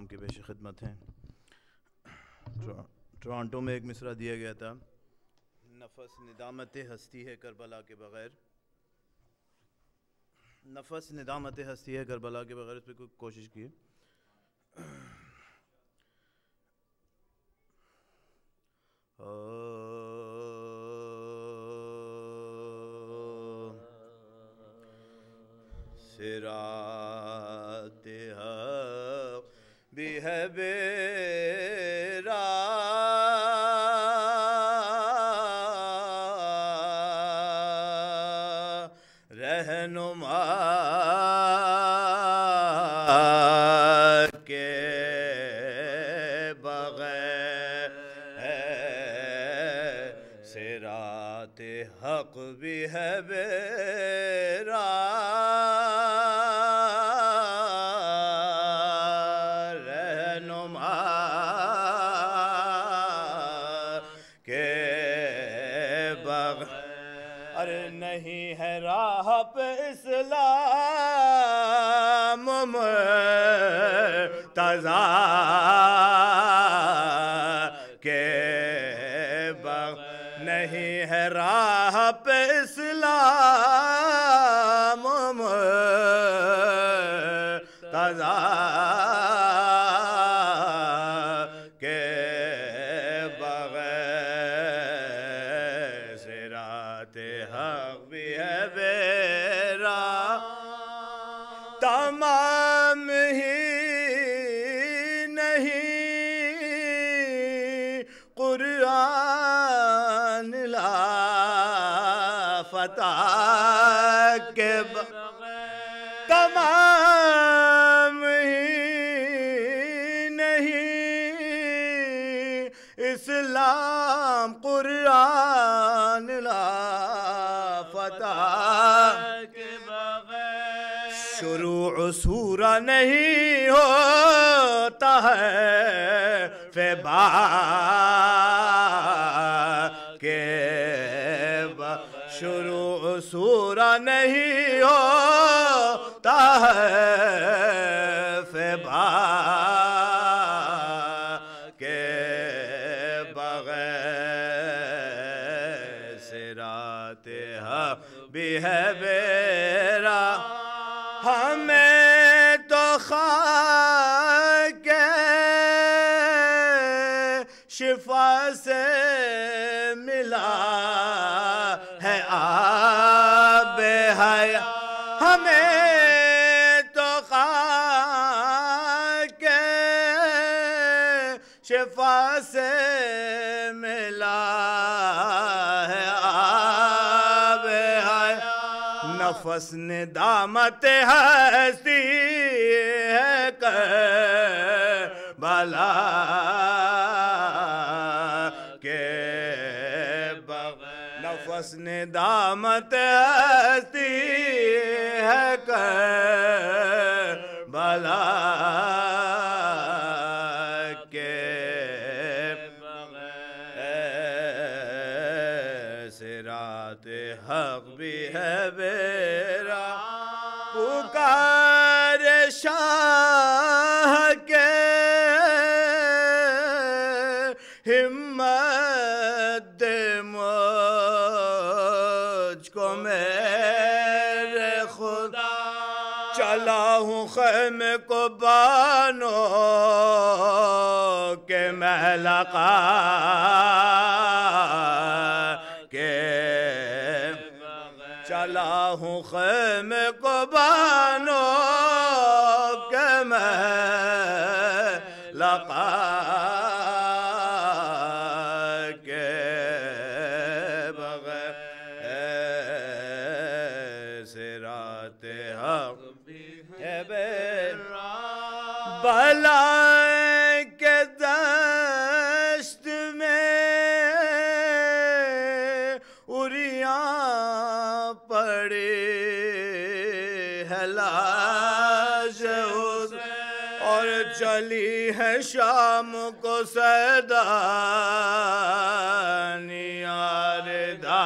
کلام کی پیش خدمت ہیں۔ ٹورانٹو میں ایک مصرع دیا گیا تھا، نفس ندامت ہستی ہے کربلا کے بغیر، نفس ندامت ہستی ہے کربلا کے بغیر، اس پہ کوئی کوشش کی۔ صراط حق بھی ہے میرا، رہنما کے بغیر، صراط حق بھی ہے میرا، رہنما کے بغیر۔ ارے نہیں ہے راہ پہ اسلام مرتضیٰ کے بغیر، نہیں ہے راہ پہ اسلام مرتضیٰ کے بغیر، صراط حق بھی ہے میرا، تمام ہی نہیں قرآن لا فتح کے بغیر، تمام ہی نہیں اسلام قرآن لا فتح کے بغیر، شروع سورہ نہیں ہوتا ہے فیبا کے بغیر، شروع سورہ نہیں ہوتا ہے فیبا کے بغیر، صراط حق بھی ہے میرا، ہمیں تو خاک شفا سے ملا ہے آب حیات، ہمیں تو خاک شفا سے ملا ہے آب حیات، نفس ندامت ہستی ہے کربلا کے بغیر، نفس ندامت ہستی ہے کربلا کے بغیر، صراط حق بھی ہے میرا، پکار شاہ کے ہمت دے مجھ کو میرے خدا، چلا ہوں خیمے کو بانو کہ میں لقا کے، چلا ہوں خیمے کو بانو کہ میں لقا کے بغیر، صراط حق بھی ہے میرا، بلا کے دشت میں اریاں پڑی ہے لاش حسین، اور چلی ہے شام کو سیدانی آردہ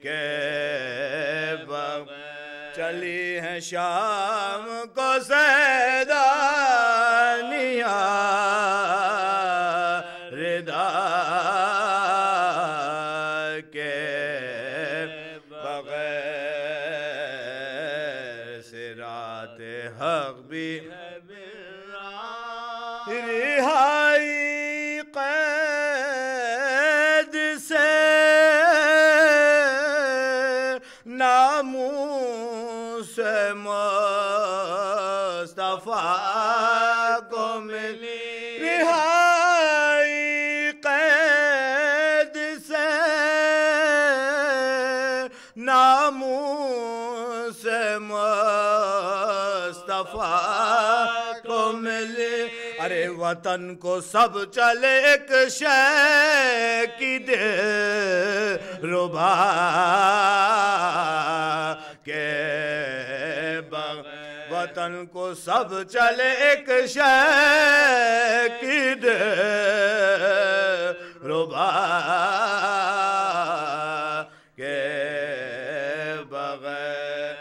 کے بغیر، چلی ہے شام کو سیدہ حق بھی ہے رہائی قید سے ناموس مصطفیٰ کو ملی رہائی قید سے ناموس مصطفیٰ کو ملی ارے وطن کو سب چلے ایک شے کی دلربا کے وطن کو سب چلے ایک شے کی دلربا کے بغیر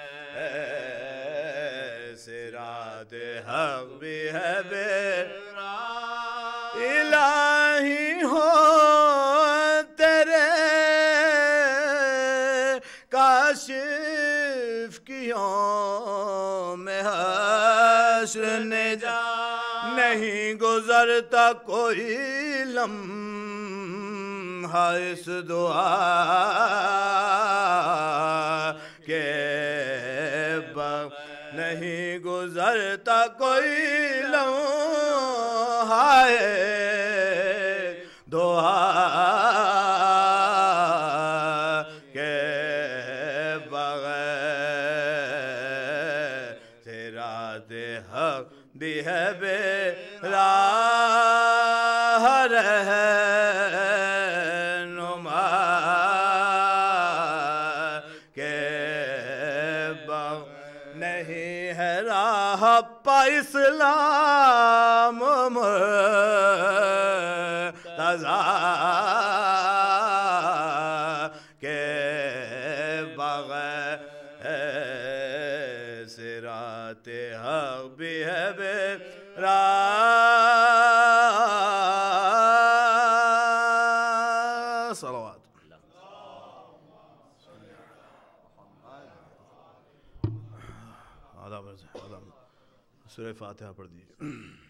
صراط حق بھی ہے الہی ہو تیرے کاشف کی یوم حشر نہیں گزرتا کوئی لمحہ اس دعا کے نہیں گزرتا کوئی لمحہ دعا کے بغیر صراط حق بھی ہے بے راہ رہنما کے نہیں ہے راہ پا اسلام مرتضی کے بغیر صراط حق بھی ہے بے راہ صلوات سورہ فاتحہ پڑھ دیجیے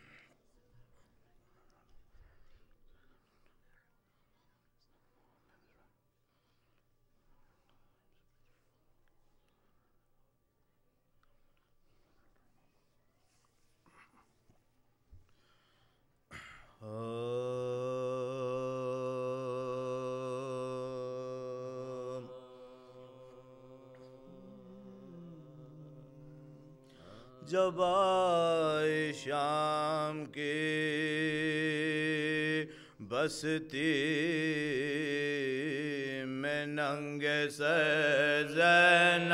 جب آئے شام کی بستی میں ننگے سر زینب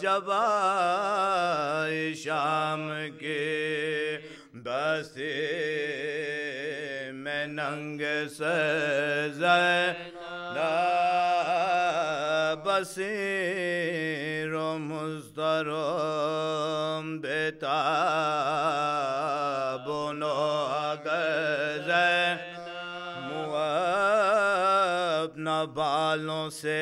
جب آئے شام کی بستی میں ننگے سر زینب بصیر و مضطرب بیتاب و ناگزر اپنا بالوں سے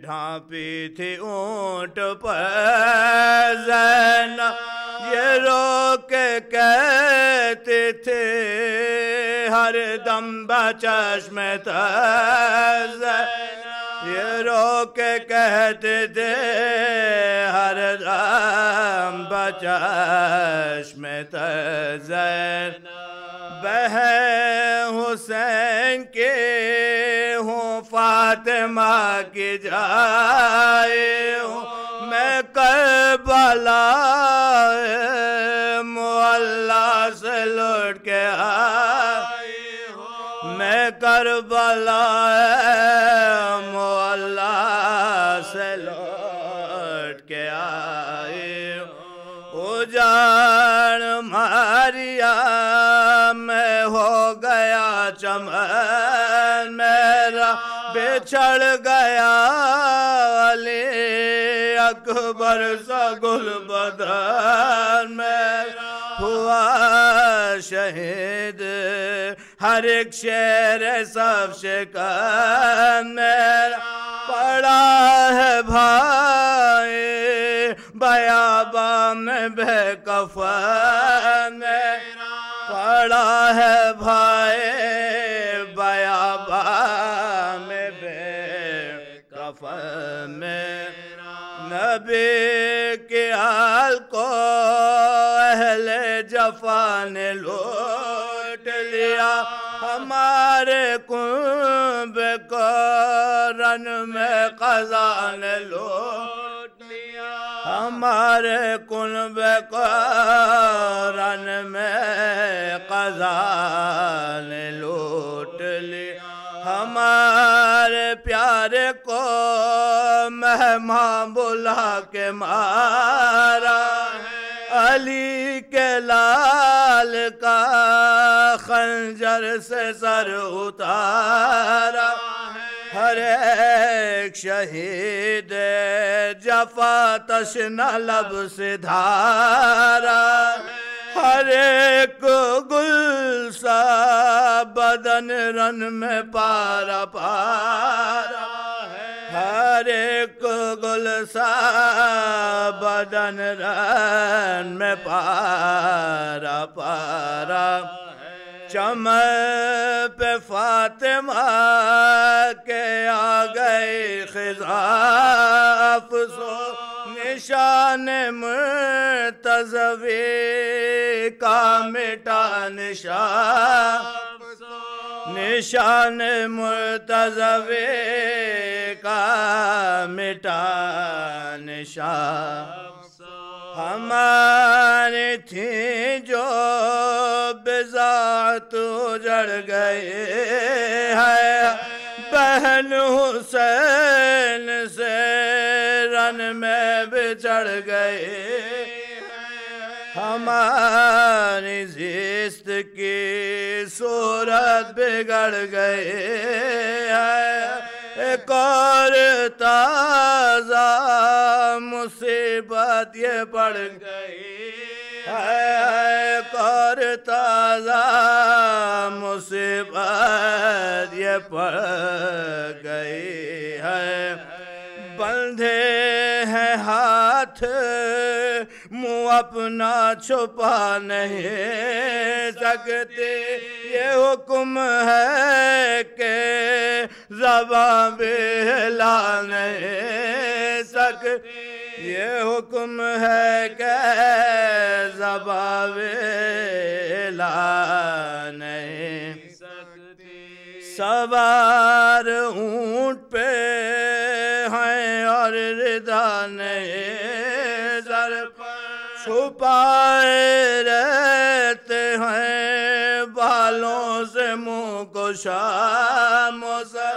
ڈھانپی تھی اونٹ پر زینب یہ رو کے کہتے تھے ہر دم بچشم تر یہ رو کے کہتے تھے ہر دم بچشم تر بہن حسین کے ہوں فاطمہ کی جائے ہوں میں کربلا معلی سے لوٹ کے آئی ہوں میں کربلا معلی سے لوٹ کے آئی ہوں اجاڑ ماریا میں ہو گیا چمن میرا بچھڑ گیا علی اکبر سا گل بدن میرا ہوا شہید ہر ایک شیر سب شکن میرا پڑا ہے بھائی بیاباں میں بے کفن پڑا ہے بھائی بیاباں میں بے کفن میں نبی کے حال کو اہل جفا نے لوٹ لیا ہمارے کنب کو رن میں قضا نے لوٹ لیا ہمارے کنب کو رن میں قضا نے لوٹ لیا ہمارے پیارے کو مہمان بلا کے مارا علی کے لال کا خنجر سے سر اتارا ہر ایک شہید جفا تشنہ لب سے دھارا ہر ایک گل سا بدن رن میں پارا پارا ہر ایک گل سا بدن رن میں پارا پارا چمن پہ فاطمہ کے آ گئی خزاں افسوس نشان مرتضوی کا مٹا نشان مرتضوی کا مٹا نشان ہماری تھی جو بضاعت اجڑ گئے ہے بہن حسین سے رن میں بچڑ گئے ہماری زیست کی صورت بگڑ گئے ایک اور تازہ مصیبت یہ پڑ گئی ایک اور تازہ مصیبت یہ پڑ گئی ہے بندھے ہیں ہاتھ منہ اپنا چھپا نہیں سکتے یہ حکم ہے کہ زباں بھی ہلا نہیں سکتے یہ حکم ہے کہ زباں بھی ہلا نہیں سکتے سوار اونٹ پہ ہیں اور رضا نہیں سر پر چھپائے رہتے ہیں بالوں سے منہ کو شاموں سے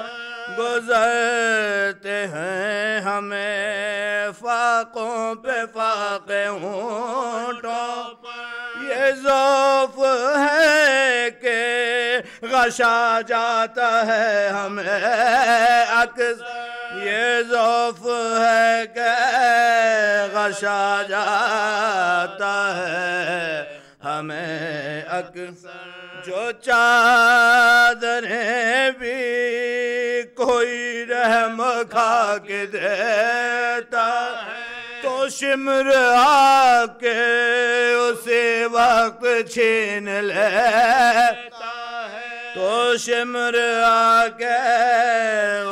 گزرتے ہیں ہمیں فاقوں پہ فاقے اونٹوں پر یہ ذوف ہے کہ غشا جاتا ہے ہمیں اکثر یہ ذوف ہے کہ غشا جاتا ہے ہمیں اکثر جو چادریں بھی کوئی رحم کھا کے دیتا تو شمر آ کے اسی وقت چھین لیتا تو شمر آ کے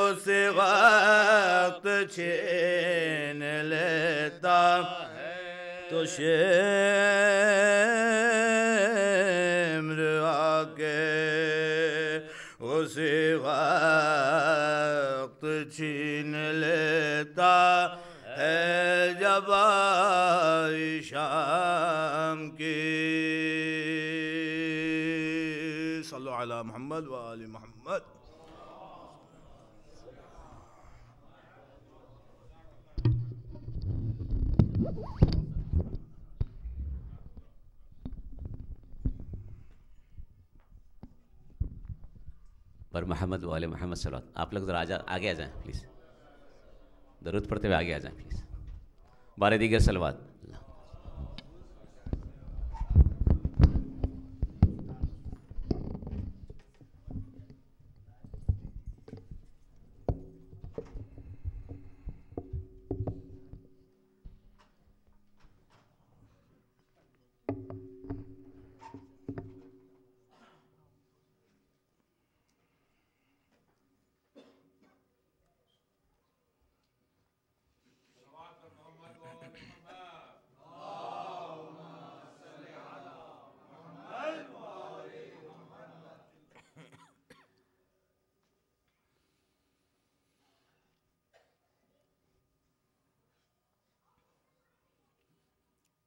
اسی وقت چھین لیتا تو شمر آ کے اسی وقت چھین لیتا ہے جب آئی شام کی صلو علی محمد و آل محمد پر محمد و آل محمد صلی اللہ علیہ وسلم. آپ لوگ ذرا آگے آ جائیں پلیز درود پڑھتے ہوئے آگے آ جائیں پلیز بارے دیگر صلوات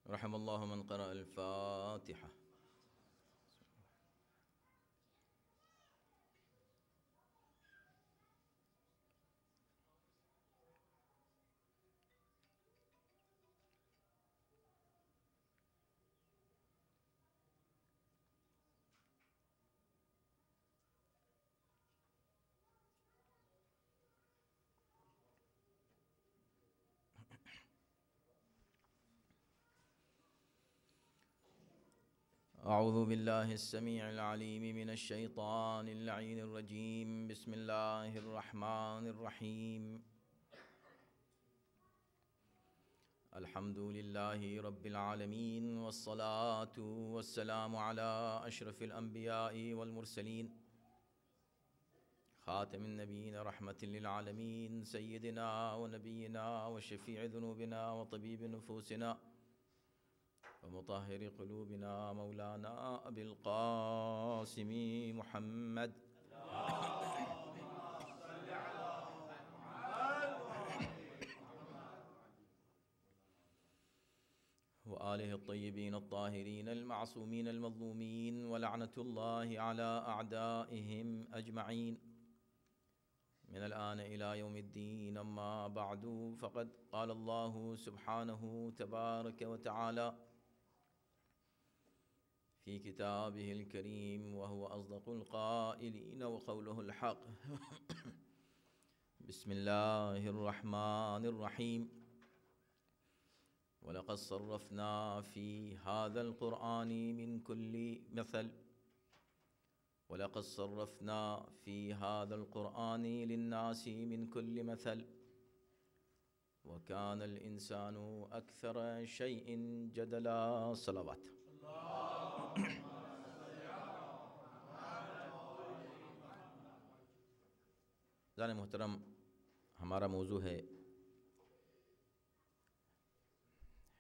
رحم اللہ من قرأ الفاتحہ. اعوذ باللہ السمیع العلیم من الشیطان اللعین الرجیم. بسم اللہ الرحمن الرحیم. الحمد للہ رب العالمین والصلاة والسلام علی اشرف الانبیاء والمرسلین خاتم النبیین رحمت للعالمین سیدنا ونبینا وشفیع ذنوبنا وطبیب نفوسنا ومطهر قلوبنا مولانا ابی القاسم محمد وآلہ الطیبین الطاہرین المعصومین المظلومین ولعنۃ اللہ علی اعدائہم اجمعین من الآن إلى يوم الدين. اما بعد فقد قال الله سبحانه تبارك وتعالى في كتابه الكريم وهو أصدق القائلين وقوله الحق. بسم الله الرحمن الرحيم. ولقد صرفنا في هذا القرآن من كل مثل وَلَقَدْ صَرَّفْنَا فِي هَذَا الْقُرْآنِ لِلنَّاسِ مِنْ كُلِّ مَثَلٍ وَكَانَ الْإِنسَانُ أَكْثَرَ شَيْءٍ جَدَلًا. صلوات. جان محترم، ہمارا موضوع ہے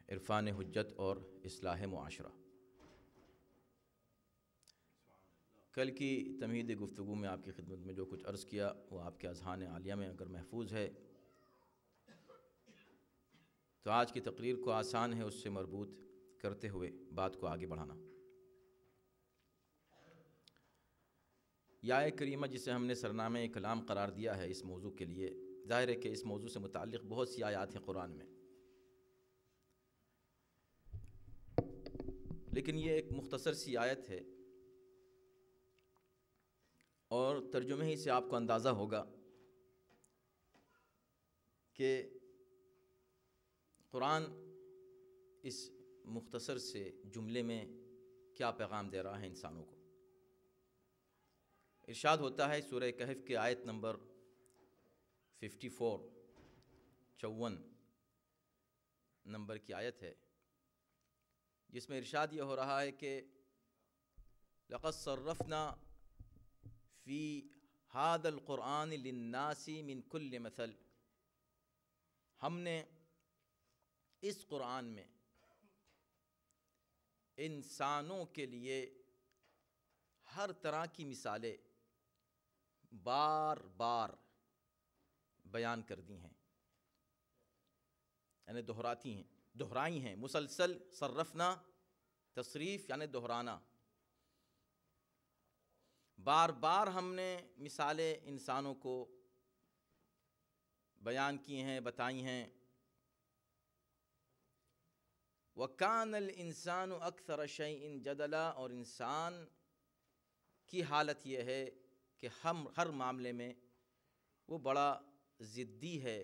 عرفان حجت اور اصلاح معاشرہ. کل کی تمہیدی گفتگو میں آپ کی خدمت میں جو کچھ عرض کیا وہ آپ کے اذہان عالیہ میں اگر محفوظ ہے تو آج کی تقریر کو آسان ہے اس سے مربوط کرتے ہوئے بات کو آگے بڑھانا. یا کریمہ جسے ہم نے سرنامہ کلام قرار دیا ہے اس موضوع کے لیے، ظاہر ہے کہ اس موضوع سے متعلق بہت سی آیات ہیں قرآن میں، لیکن یہ ایک مختصر سی آیت ہے اور ترجمے ہی سے آپ کو اندازہ ہوگا کہ قرآن اس مختصر سے جملے میں کیا پیغام دے رہا ہے انسانوں کو. ارشاد ہوتا ہے سورہ کہف کے آیت نمبر 54 نمبر کی آیت ہے، جس میں ارشاد یہ ہو رہا ہے کہ لَقَدْ صَرَّفْنَا فِي هَذَا الْقُرْآنِ لِلنَّاسِ مِنْ كُلِّ مَثَلٍ. ہم نے اس قرآن میں انسانوں کے لیے ہر طرح کی مثالیں بار بار بیان کر دی ہیں، یعنی دہرائی ہیں. مسلسل صرفنا، تصریف یعنی دہرانا. بار بار ہم نے مثالیں انسانوں کو بیان کی ہیں، بتائی ہیں. وَكَانَ الْإِنسَانُ أَكْثَرَ شَيْءٍ جَدَلًا. اور انسان کی حالت یہ ہے کہ ہر معاملے میں وہ بڑا ضدی ہے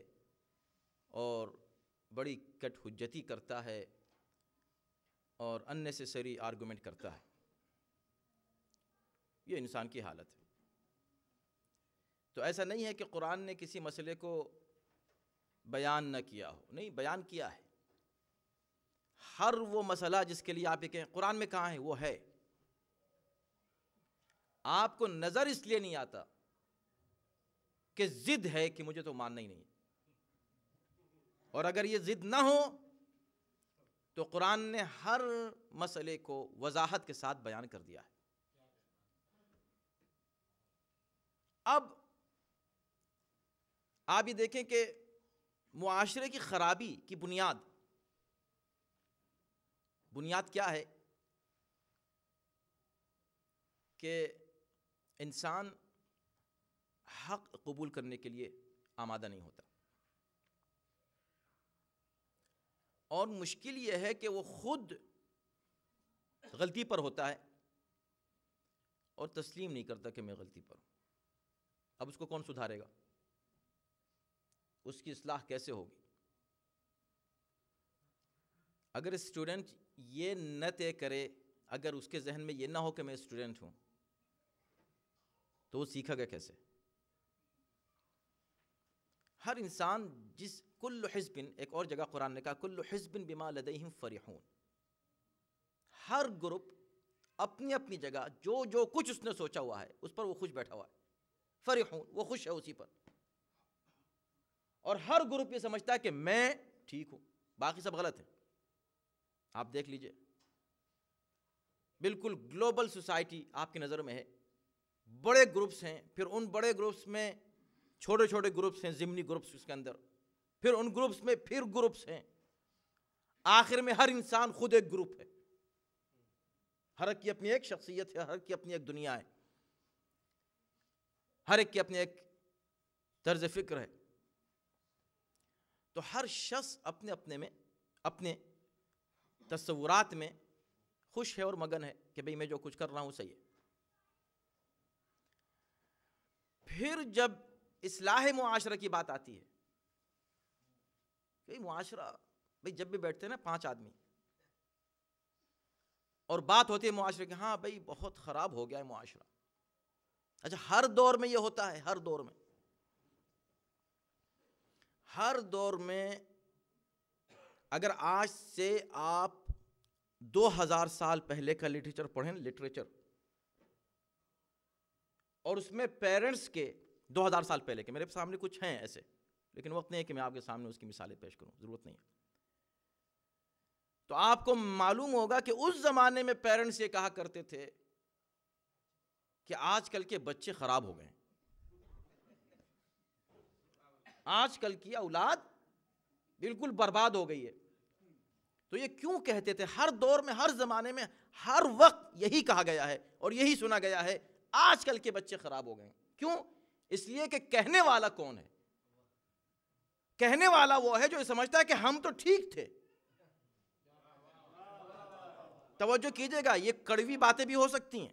اور بڑی کٹ حجتی کرتا ہے اور unnecessary آرگومنٹ کرتا ہے. یہ انسان کی حالت ہے. تو ایسا نہیں ہے کہ قرآن نے کسی مسئلے کو بیان نہ کیا ہو، نہیں، بیان کیا ہے. ہر وہ مسئلہ جس کے لیے آپ یہ کہیں قرآن میں کہاں ہے، وہ ہے. آپ کو نظر اس لیے نہیں آتا کہ ضد ہے کہ مجھے تو ماننا ہی نہیں ہے. اور اگر یہ ضد نہ ہو تو قرآن نے ہر مسئلے کو وضاحت کے ساتھ بیان کر دیا ہے. اب آپ یہ دیکھیں کہ معاشرے کی خرابی کی بنیاد بنیاد کیا ہے کہ انسان حق قبول کرنے کے لیے آمادہ نہیں ہوتا، اور مشکل یہ ہے کہ وہ خود غلطی پر ہوتا ہے اور تسلیم نہیں کرتا کہ میں غلطی پر ہوں۔ اب اس کو کون سدھارے گا؟ اس کی اصلاح کیسے ہوگی؟ اگر اسٹوڈنٹ یہ نہ طے کرے، اگر اس کے ذہن میں یہ نہ ہو کہ میں اسٹوڈنٹ ہوں، تو وہ سیکھا گا کیسے؟ ہر انسان کل حزب، ایک اور جگہ قرآن نے کہا کل حزب بما لدیہم فرحون، ہر گروپ اپنی اپنی جگہ جو کچھ اس نے سوچا ہوا ہے اس پر وہ خوش بیٹھا ہوا ہے، فرحون، وہ خوش ہے اسی پر، اور ہر گروپ یہ سمجھتا ہے کہ میں ٹھیک ہوں، باقی سب غلط ہیں۔ آپ دیکھ لیجئے، بالکل گلوبل سوسائٹی آپ کی نظر میں ہے، بڑے گروپس ہیں، پھر ان بڑے گروپس میں چھوٹے چھوٹے گروپس ہیں، ضمنی گروپس اس کے اندر، پھر ان گروپس میں پھر گروپس ہیں، آخر میں ہر انسان خود ایک گروپ ہے، ہر ایک کی اپنی ایک شخصیت ہے، ہر ایک کی اپنی ایک دنیا ہے، ہر ایک کی اپنی ایک طرز فکر ہے۔ تو ہر شخص اپنے اپنے میں، اپنے تصورات میں خوش ہے اور مگن ہے کہ بھئی میں جو کچھ کر رہا ہوں صحیح ہے۔ پھر جب اصلاح معاشرہ کی بات آتی ہے، کہ معاشرہ بھئی جب بھی بیٹھتے ہیں نا 5 آدمی اور بات ہوتی ہے معاشرے کی، ہاں بھئی بہت خراب ہو گیا ہے معاشرہ، اچھا ہر دور میں یہ ہوتا ہے، ہر دور میں، ہر دور میں اگر آج سے آپ 2000 سال پہلے کا لٹریچر پڑھیں، لٹریچر، اور اس میں پیرنٹس کے 2000 سال پہلے کے، میرے سامنے کچھ ہیں ایسے، لیکن وقت نہیں ہے کہ میں آپ کے سامنے اس کی مثالیں پیش کروں، ضرورت نہیں ہے، تو آپ کو معلوم ہوگا کہ اس زمانے میں پیرنٹس یہ کہا کرتے تھے کہ آج کل کے بچے خراب ہو گئے ہیں، آج کل کی اولاد بالکل برباد ہو گئی ہے۔ تو یہ کیوں کہتے تھے؟ ہر دور میں، ہر زمانے میں، ہر وقت یہی کہا گیا ہے اور یہی سنا گیا ہے، آج کل کے بچے خراب ہو گئے ہیں۔ کیوں؟ اس لیے کہ کہنے والا کون ہے؟ کہنے والا وہ ہے جو یہ سمجھتا ہے کہ ہم تو ٹھیک تھے۔ توجہ کیجئے گا، یہ کڑوی باتیں بھی ہو سکتی ہیں،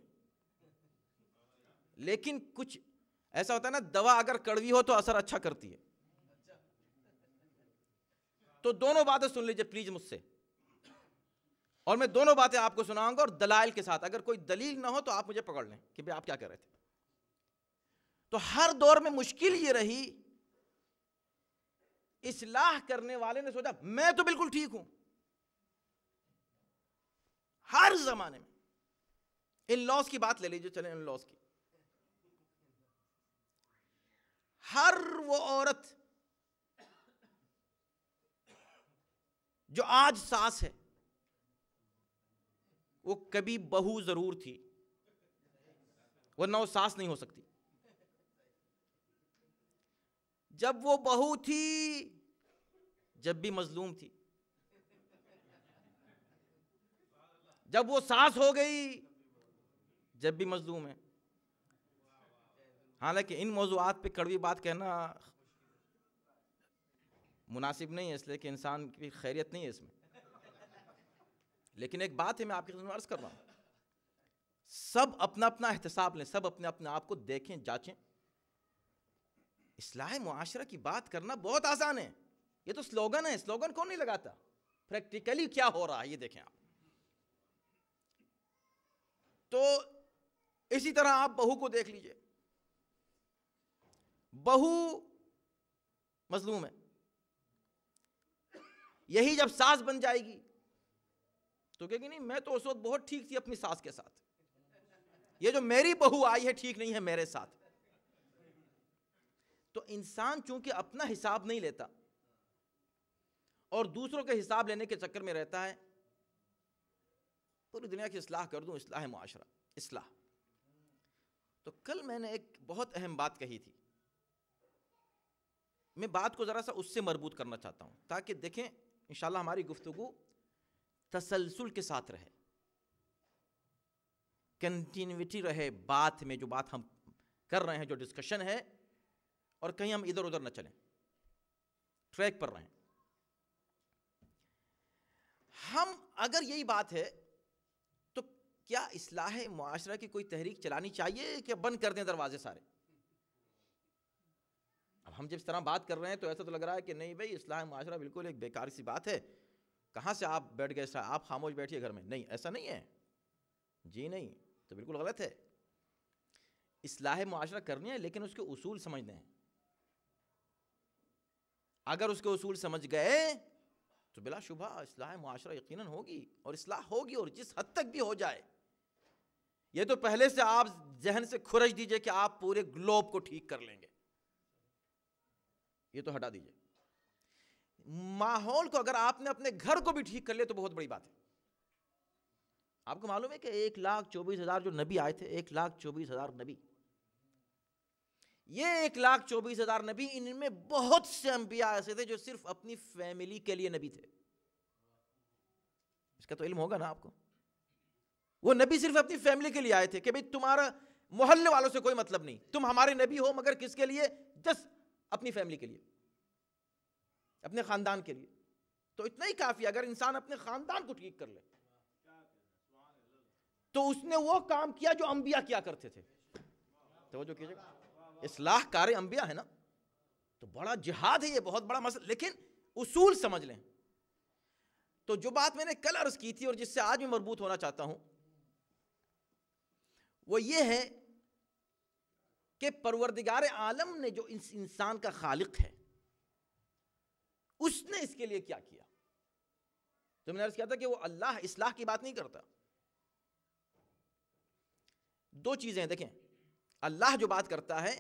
لیکن کچھ ایسا ہوتا ہے نا، دوا اگر کڑوی ہو تو اثر اچھا کرتی ہے۔ تو دونوں باتیں سن لیجئے پلیز مجھ سے، اور میں دونوں باتیں آپ کو سناؤں گا اور دلائل کے ساتھ، اگر کوئی دلیل نہ ہو تو آپ مجھے پکڑ لیں کہ بھئی آپ کیا کہہ رہے تھے۔ تو ہر دور میں مشکل یہ رہی، اصلاح کرنے والے نے سوچا میں تو بالکل ٹھیک ہوں، ہر زمانے میں۔ ان لاز کی بات لے لیجئے، چلیں ان لاز کی، ہر وہ عورت جو آج ساس ہے وہ کبھی بہو ضرور تھی، ورنہ وہ ساس نہیں ہو سکتی۔ جب وہ بہو تھی جب بھی مظلوم تھی، جب وہ ساس ہو گئی جب بھی مظلوم ہے۔ حالانکہ ان موضوعات پہ کڑوی بات کہنا مناسب نہیں ہے، اس لیے کہ انسان کی خیریت نہیں ہے اس میں، لیکن ایک بات ہے میں آپ کے سامنے عرض کر رہا ہوں، سب اپنا اپنا احتساب لیں، سب اپنے اپنے آپ کو دیکھیں، جانچیں۔ اصلاح معاشرہ کی بات کرنا بہت آسان ہے، یہ تو سلوگن ہے، سلوگن کون نہیں لگاتا، پریکٹیکلی کیا ہو رہا ہے یہ دیکھیں آپ۔ تو اسی طرح آپ بہو کو دیکھ لیجئے، بہو مظلوم ہے، یہی جب ساس بن جائے گی تو کہے گی نہیں میں تو اس وقت بہت ٹھیک تھی اپنی ساس کے ساتھ، یہ جو میری بہو آئی ہے ٹھیک نہیں ہے میرے ساتھ۔ تو انسان چونکہ اپنا حساب نہیں لیتا اور دوسروں کے حساب لینے کے چکر میں رہتا ہے، پوری دنیا کی اصلاح کر دوں، اصلاح معاشرہ، اصلاح۔ تو کل میں نے ایک بہت اہم بات کہی تھی، میں بات کو ذرا سا اس سے مربوط کرنا چاہتا ہوں تاکہ دیکھیں انشاءاللہ ہماری گفتگو تسلسل کے ساتھ رہے، کنٹینیوٹی رہے بات میں، جو بات ہم کر رہے ہیں، جو ڈسکشن ہے، اور کہیں ہم ادھر ادھر نہ چلیں، ٹریک پر رہیں۔ ہم اگر یہی بات ہے تو کیا اصلاح معاشرہ کی کوئی تحریک چلانی چاہیے کہ بند کر دیں دروازے سارے؟ اب ہم جب اس طرح بات کر رہے ہیں تو ایسا تو لگ رہا ہے کہ نہیں بھائی اصلاح معاشرہ بالکل ایک بیکار سی بات ہے، کہاں سے آپ بیٹھ گئے، آپ خاموش بیٹھیے گھر میں۔ نہیں، ایسا نہیں ہے جی، نہیں، تو بالکل غلط ہے۔ اصلاح معاشرہ کرنی ہے لیکن اس کے اصول سمجھنے ہیں۔ اگر اس کے اصول سمجھ گئے تو بلا شبہ اصلاح معاشرہ یقیناً ہوگی، اور اصلاح ہوگی، اور جس حد تک بھی ہو جائے۔ یہ تو پہلے سے آپ ذہن سے کھرچ دیجئے کہ آپ پورے گلوب کو ٹھیک کر لیں گے، یہ تو ہٹا دیجئے۔ ماحول کو اگر آپ نے اپنے گھر کو بھی ٹھیک کر لیا تو بہت بڑی بات ہے۔ آپ کو معلوم ہے کہ 1,24,000 جو نبی آئے تھے، 1,24,000 نبی، یہ 1,24,000 نبی، ان میں بہت سے انبیاء ایسے تھے جو صرف اپنی فیملی کے لیے نبی تھے۔ اس کا تو علم ہوگا نا آپ کو۔ وہ نبی صرف اپنی فیملی کے لیے آئے تھے کہ بھئی تمہارا محلے والوں سے کوئی مطلب نہیں، تم ہمارے نبی ہو مگر کس کے لیے؟ جس اپنی فیملی کے لیے، اپنے خاندان کے لیے۔ تو اتنا ہی کافی، اگر انسان اپنے خاندان کو ٹھیک کر لے تو اس نے وہ کام کیا جو انبیاء کیا کرتے تھے۔ توجہ کیجئے گا، اصلاح کار انبیاء ہے نا، تو بڑا جہاد ہے یہ، بہت بڑا مسئلہ، لیکن اصول سمجھ لیں۔ تو جو بات میں نے کل عرض کی تھی اور جس سے آج میں مربوط ہونا چاہتا ہوں وہ یہ ہے کہ پروردگار عالم نے جو انسان کا خالق ہے، اس نے اس کے لیے کیا کیا۔ تو میں نے عرض کیا تھا کہ وہ اللہ اصلاح کی بات نہیں کرتا۔ دو چیزیں دیکھیں، اللہ جو بات کرتا ہے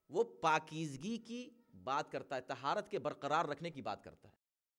وہ پاکیزگی کی بات کرتا ہے، طہارت کے برقرار رکھنے کی بات کرتا ہے۔